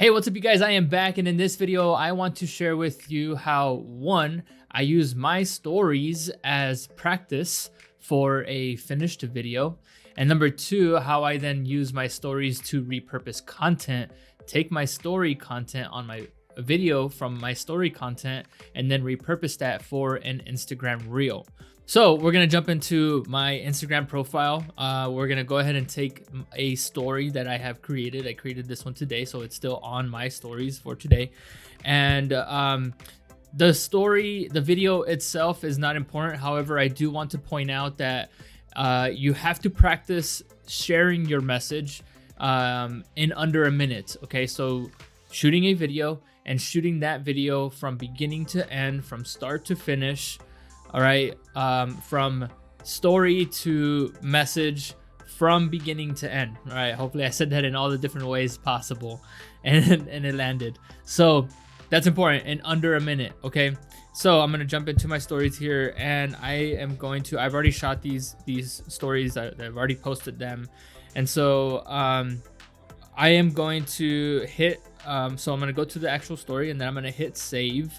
Hey, what's up you guys? I am back, and in this video I want to share with you how one, I use my stories as practice for a finished video, and number two, how I then use my stories to repurpose content, take my story content on my video from my story content and then repurpose that for an Instagram reel. So we're gonna jump into my Instagram profile. We're gonna go ahead and take a story that I have created. I created this one today, so it's still on my stories for today. And the video itself is not important. However, I do want to point out that you have to practice sharing your message in under a minute. Okay, so shooting a video and shooting that video from beginning to end, from start to finish. All right, from story to message, from beginning to end. All right, hopefully I said that in all the different ways possible, and it landed. So that's important, in under a minute. Okay, so I'm gonna jump into my stories here, and I've already shot these stories. I've already posted them, and so I am going to hit. So I'm gonna go to the actual story, and then I'm gonna hit save.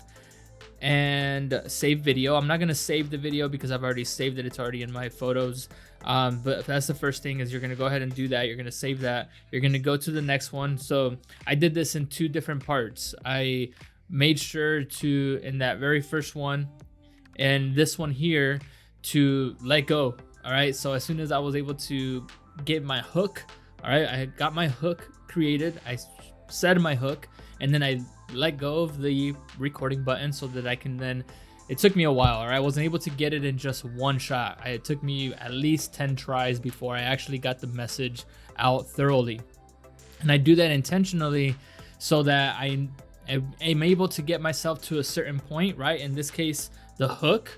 And save video. I'm not gonna save the video because I've already saved it. It's already in my photos. But that's the first thing, is you're gonna go ahead and do that. You're gonna save that. You're gonna go to the next one. So I did this in two different parts. I made sure to, in that very first one and this one here, to let go. All right, so as soon as I was able to get my hook, all right, I got my hook created. I set my hook, and then I let go of the recording button so that I can then, it took me a while, or I wasn't able to get it in just one shot. It took me at least 10 tries before I actually got the message out thoroughly. And I do that intentionally so that I am able to get myself to a certain point, right? In this case, the hook,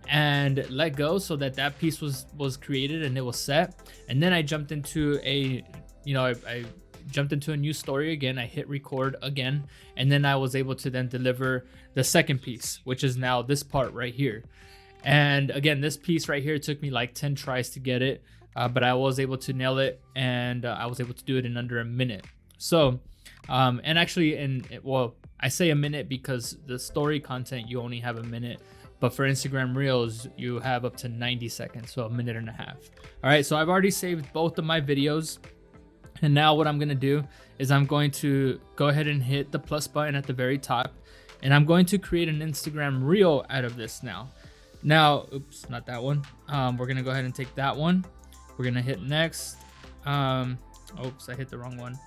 and let go so that that piece was created and it was set. And then I jumped into I jumped into a new story again. I hit record again, and then I was able to then deliver the second piece, which is now this part right here. And again, this piece right here took me like 10 tries to get it, but I was able to nail it, and I was able to do it in under a minute. So and actually, well, I say a minute because the story content, you only have a minute, but for Instagram Reels, you have up to 90 seconds, so a minute and a half. All right, so I've already saved both of my videos. And now what I'm gonna do is I'm going to go ahead and hit the plus button at the very top, and I'm going to create an Instagram reel out of this now. Oops, not that one. We're gonna go ahead and take that one. We're gonna hit next. Oops, I hit the wrong one.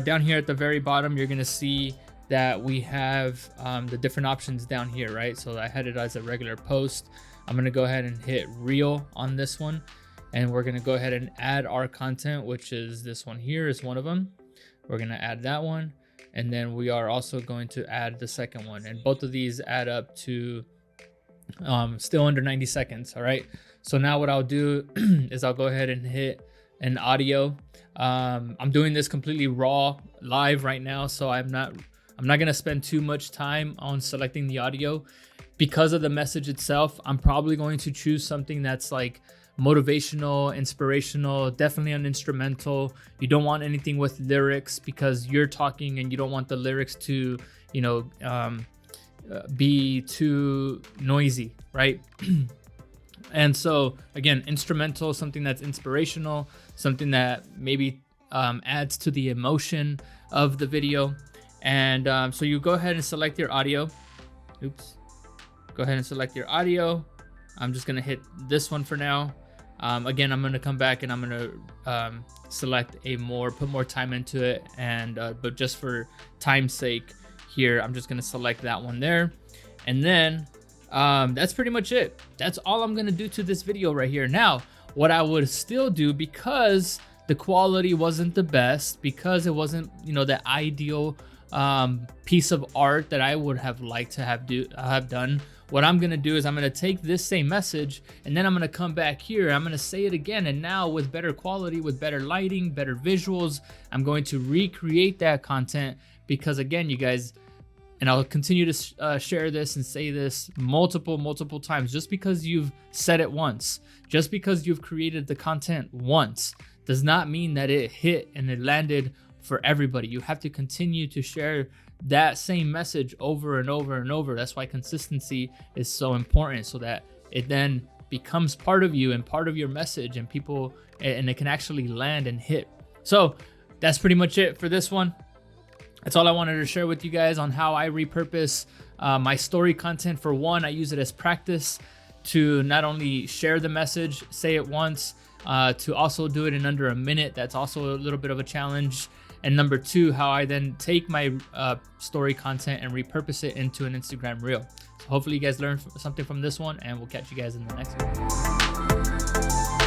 Down here at the very bottom, you're gonna see that we have the different options down here, right? So I had it as a regular post. I'm gonna go ahead and hit reel on this one. And we're gonna go ahead and add our content, which is this one here is one of them. We're gonna add that one. And then we are also going to add the second one. And both of these add up to still under 90 seconds, all right? So now what I'll do is I'll go ahead and hit an audio. I'm doing this completely raw, live right now, so I'm not gonna spend too much time on selecting the audio. Because of the message itself, I'm probably going to choose something that's like motivational, inspirational, definitely an instrumental. You don't want anything with lyrics because you're talking and you don't want the lyrics to, be too noisy, right? And so again, instrumental, something that's inspirational, something that maybe adds to the emotion of the video. And so you go ahead and select your audio. Oops. Go ahead and select your audio. I'm just gonna hit this one for now. Again, I'm gonna come back and I'm gonna select put more time into it, and but just for time's sake here, I'm just gonna select that one there. And then that's pretty much it. That's all I'm gonna do to this video right here. Now, what I would still do, because the quality wasn't the best, because it wasn't the ideal piece of art that I would have liked to have done, what I'm gonna do is I'm gonna take this same message, and then I'm gonna come back here, I'm gonna say it again, and now with better quality, with better lighting, better visuals, I'm going to recreate that content. Because again, you guys, and I'll continue to share this and say this multiple times, just because you've said it once, just because you've created the content once, does not mean that it hit and it landed for everybody. You have to continue to share that same message over and over and over. That's why consistency is so important, so that it then becomes part of you and part of your message, and people, and it can actually land and hit. So that's pretty much it for this one. That's all I wanted to share with you guys on how I repurpose my story content. For one, I use it as practice to not only share the message, say it once, to also do it in under a minute. That's also a little bit of a challenge. And number two, how I then take my story content and repurpose it into an Instagram reel. So hopefully you guys learned something from this one, and we'll catch you guys in the next one.